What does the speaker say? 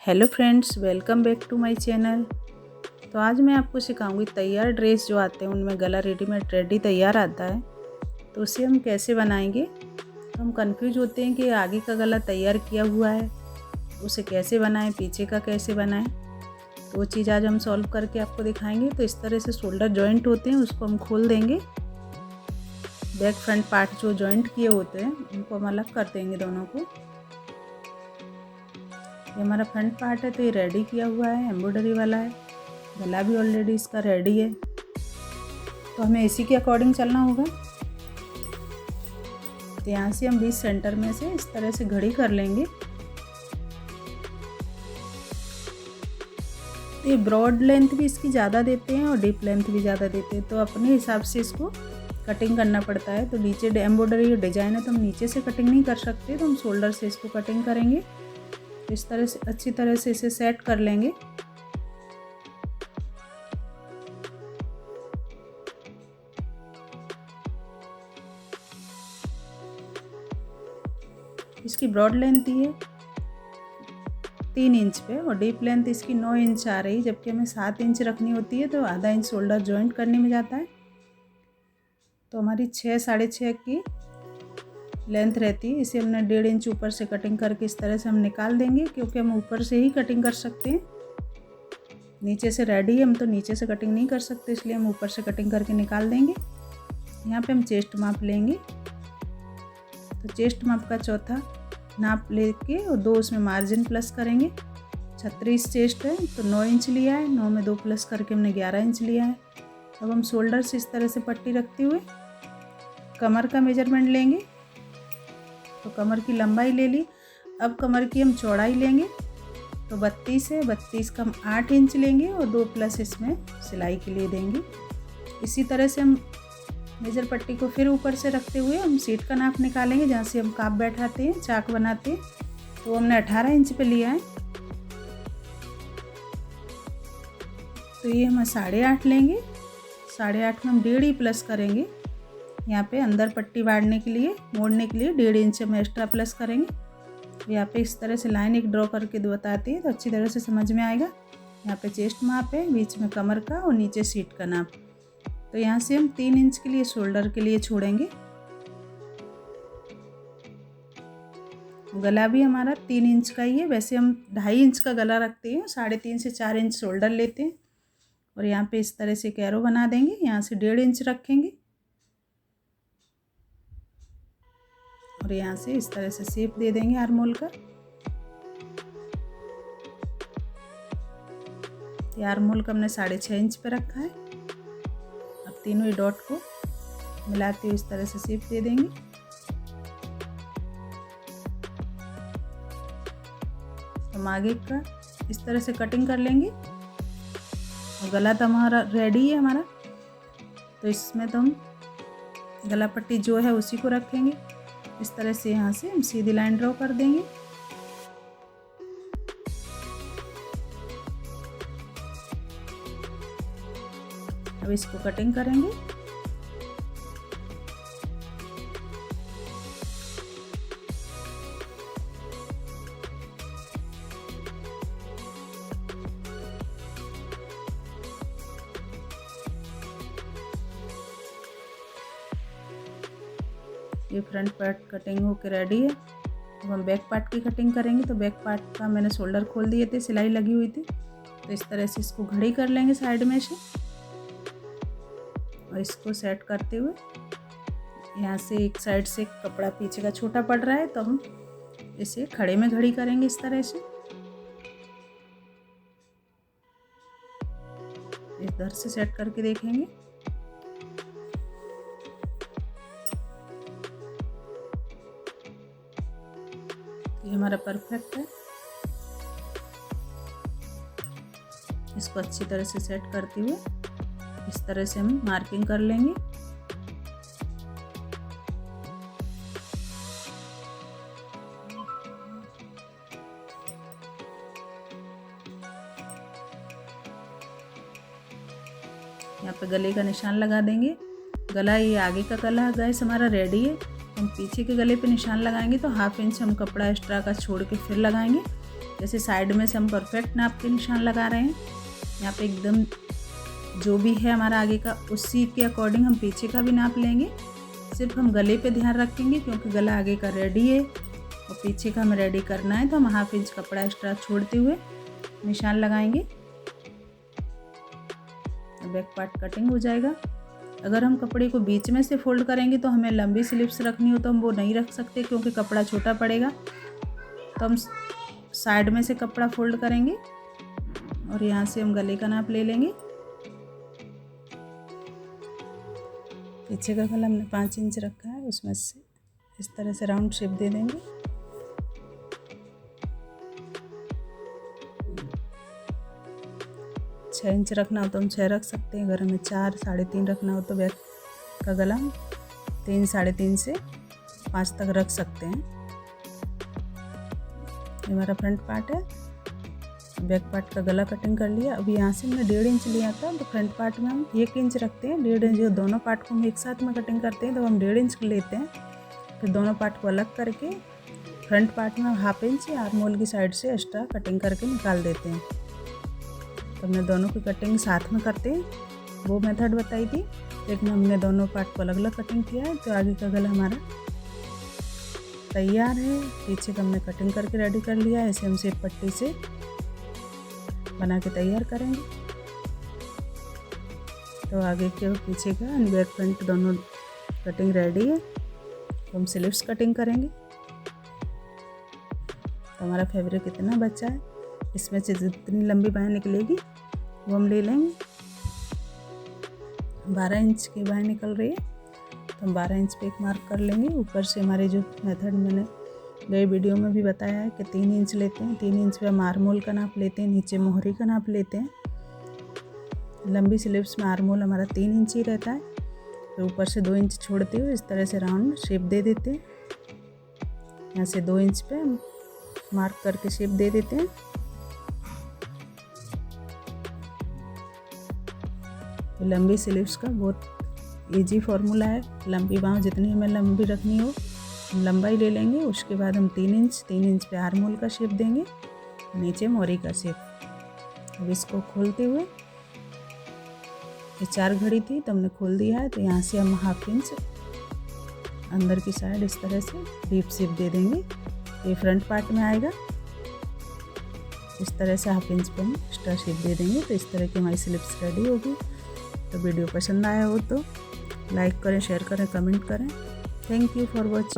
Hello friends, welcome back to my channel. तो आज मैं आपको सिखाऊंगी तैयार ड्रेस जो आते हैं उनमें गला रेडीमेड रेडी तैयार आता है, तो उसे हम कैसे बनाएंगे। तो हम कंफ्यूज होते हैं कि आगे का गला तैयार किया हुआ है, उसे कैसे बनाएं, पीछे का कैसे बनाएं। तो वो चीज़ आज हम सॉल्व करके आपको दिखाएंगे। तो इस तरह से शोल्डर जॉइंट होते हैं, उसको हम खोल देंगे। बैक फ्रंट पार्ट जो जॉइंट किए होते हैं उनको हम अलग कर देंगे दोनों को। ये हमारा फ्रंट पार्ट है, तो ये रेडी किया हुआ है, एम्ब्रॉयडरी वाला है। गला भी ऑलरेडी इसका रेडी है, तो हमें इसी के अकॉर्डिंग चलना होगा। तो यहाँ से हम 20 सेंटर में से इस तरह से घड़ी कर लेंगे। ये ब्रॉड लेंथ भी इसकी ज़्यादा देते हैं और डीप लेंथ भी ज़्यादा देते हैं, तो अपने हिसाब से इसको कटिंग करना पड़ता है। तो नीचे एम्ब्रॉयडरी डिजाइन है, तो हम नीचे से कटिंग नहीं कर सकते, तो हम शोल्डर से इसको कटिंग करेंगे। इस तरह से अच्छी तरह से इसे सेट कर लेंगे। इसकी ब्रॉड लेंथ है 3 इंच पे और डीप लेंथ इसकी 9 इंच आ रही, जबकि हमें 7 इंच रखनी होती है, तो आधा इंच शोल्डर जॉइंट करने में जाता है। तो हमारी 6 साढ़े 6 की लेंथ रहती है। इसे हमने 1.5 इंच ऊपर से कटिंग करके इस तरह से हम निकाल देंगे, क्योंकि हम ऊपर से ही कटिंग कर सकते हैं। नीचे से रेडी है, हम तो नीचे से कटिंग नहीं कर सकते, इसलिए हम ऊपर से कटिंग करके निकाल देंगे। यहाँ पे हम चेस्ट माप लेंगे, तो चेस्ट माप का चौथा नाप लेके और 2 उसमें मार्जिन प्लस करेंगे। 36 चेस्ट है, तो 9 इंच लिया है, 9 में 2 प्लस करके हमने 11 इंच लिया है। अब हम शोल्डर से इस तरह से पट्टी रखते हुए कमर का मेजरमेंट लेंगे। तो कमर की लंबाई ले ली। अब कमर की हम चौड़ाई लेंगे, तो 32 है, 32 का हम 8 इंच लेंगे और 2 प्लस इसमें सिलाई के लिए देंगे। इसी तरह से हम मेजर पट्टी को फिर ऊपर से रखते हुए हम सीट का नाप निकालेंगे, जहाँ से हम काप बैठाते हैं, चाक बनाते हैं। तो हमने 18 इंच पे लिया है, तो ये हम 8.5 लेंगे। 8.5 में हम 1.5 ही प्लस करेंगे। यहाँ पे अंदर पट्टी मोड़ने के लिए 1.5 इंच हम एक्स्ट्रा प्लस करेंगे। यहाँ पे इस तरह से लाइन एक ड्रॉ करके बताती है, तो अच्छी तरह से समझ में आएगा। यहाँ पे चेस्ट माप है, बीच में कमर का और नीचे सीट का नाप। तो यहाँ से हम 3 इंच के लिए शोल्डर के लिए छोड़ेंगे। गला भी हमारा 3 इंच का ही है, वैसे हम 2.5 इंच का गला रखते हैं, 3.5 से 4 इंच शोल्डर लेते हैं। और यहाँ पे इस तरह से कैरो बना देंगे, यहाँ से 1.5 इंच रखेंगे और यहाँ से इस तरह से शेप दे देंगे आर्म होल का। ये आर्म होल का हमने 6.5 इंच पे रखा है। अब तीनों ही डॉट को मिलाते हुए इस तरह से शेप दे देंगे। हम आगे का इस तरह से कटिंग कर लेंगे। और गला तो हमारा रेडी है हमारा, तो इसमें तो हम गला पट्टी जो है उसी को रखेंगे। इस तरह से यहाँ से हम सीधी लाइन ड्रॉ कर देंगे। अब इसको कटिंग करेंगे। ये फ्रंट पार्ट कटिंग होकर रेडी है। अब हम बैक पार्ट की कटिंग करेंगे। तो बैक पार्ट का मैंने शोल्डर खोल दिए थे, सिलाई लगी हुई थी, तो इस तरह से इसको घड़ी कर लेंगे साइड में से। और इसको सेट करते हुए यहाँ से एक साइड से कपड़ा पीछे का छोटा पड़ रहा है, तो हम इसे खड़े में घड़ी करेंगे इस तरह से। इधर से सेट करके देखेंगे। ये हमारा परफेक्ट है। इसको अच्छी तरह से सेट करते हुए इस तरह से हम मार्किंग कर लेंगे। यहाँ पे गले का निशान लगा देंगे। गला ये आगे का गला गैस हमारा रेडी है। हम पीछे के गले पे निशान लगाएंगे, तो 1/2 इंच हम कपड़ा एक्स्ट्रा का छोड़ के फिर लगाएंगे। जैसे साइड में से हम परफेक्ट नाप के निशान लगा रहे हैं, यहाँ पे एकदम जो भी है हमारा आगे का उसी के अकॉर्डिंग हम पीछे का भी नाप लेंगे। सिर्फ हम गले पे ध्यान रखेंगे क्योंकि गला आगे का रेडी है और पीछे का हमें रेडी करना है, तो हम ½ इंच कपड़ा एक्स्ट्रा छोड़ते हुए निशान लगाएंगे। बैक पार्ट कटिंग हो जाएगा। अगर हम कपड़े को बीच में से फोल्ड करेंगे तो हमें लंबी स्लीव्स रखनी हो तो हम वो नहीं रख सकते क्योंकि कपड़ा छोटा पड़ेगा, तो हम साइड में से कपड़ा फोल्ड करेंगे और यहाँ से हम गले का नाप ले लेंगे। पीछे का गला हमने 5 इंच रखा है, उसमें से इस तरह से राउंड शेप दे देंगे। छः इंच रखना हो तो हम 6 रख सकते हैं। अगर हमें 4 साढ़े 3 रखना हो तो बैक का गला 3 साढ़े 3 से 5 तक रख सकते हैं। ये हमारा फ्रंट पार्ट है। बैक पार्ट का गला कटिंग कर लिया। अभी यहाँ से हमने 1.5 इंच लिया था, तो फ्रंट पार्ट में हम 1 इंच रखते हैं। 1.5 इंच, जो दोनों पार्ट को हम एक साथ में कटिंग करते हैं तो हम 1.5 इंच लेते हैं। फिर दोनों पार्ट को अलग करके फ्रंट पार्ट में हम ½ इंच या आर्म होल की साइड से एक्स्ट्रा कटिंग करके निकाल देते हैं। तो हमने दोनों की कटिंग साथ में करते हैं, वो मेथड बताई थी, लेकिन हमने दोनों पार्ट को अलग अलग कटिंग किया है। तो आगे का गला हमारा तैयार है। पीछे का हमने कटिंग करके रेडी कर लिया है। इसे हम सेप पट्टी से बना के तैयार करेंगे। तो आगे के और पीछे का एंड बैक फ्रंट दोनों कटिंग रेडी है। तो हम स्लीव्स कटिंग करेंगे। तो हमारा फैब्रिक कितना बचा है, इसमें से जितनी लंबी बाहें निकलेगी वो हम ले लेंगे। 12 इंच की बाहें निकल रही है, तो हम 12 इंच पे एक मार्क कर लेंगे। ऊपर से हमारे जो मेथड मैंने गए वीडियो में भी बताया है कि 3 इंच लेते हैं। 3 इंच पे हम आर्म होल का नाप लेते हैं, नीचे मोहरी का नाप लेते हैं। लंबी स्लीव्स में आर्म होल हमारा 3 इंच ही रहता है। तो ऊपर से 2 इंच छोड़ते हुए इस तरह से राउंड शेप दे देते हैं। यहाँ से 2 इंच पे हम मार्क करके शेप दे देते हैं। लंबी स्लीव्स का बहुत इजी फॉर्मूला है। लंबी बाँह जितनी हमें लंबी रखनी हो हम लंबाई ले लेंगे। उसके बाद हम 3 इंच पे आर्म होल का शेप देंगे, नीचे मोरी का शेप। अब इसको खोलते हुए, ये 4 घड़ी थी तो हमने खोल दिया है। तो यहाँ से हम ½ इंच अंदर की साइड इस तरह से डीप शेप दे देंगे। ये फ्रंट पार्ट में आएगा। इस तरह से ½ इंच पे हम एक्स्ट्रा शेप दे देंगे। तो इस तरह की हमारी स्लीव्स रेडी होगी। तो वीडियो पसंद आया हो तो लाइक करें, शेयर करें, कमेंट करें। Thank you for watching.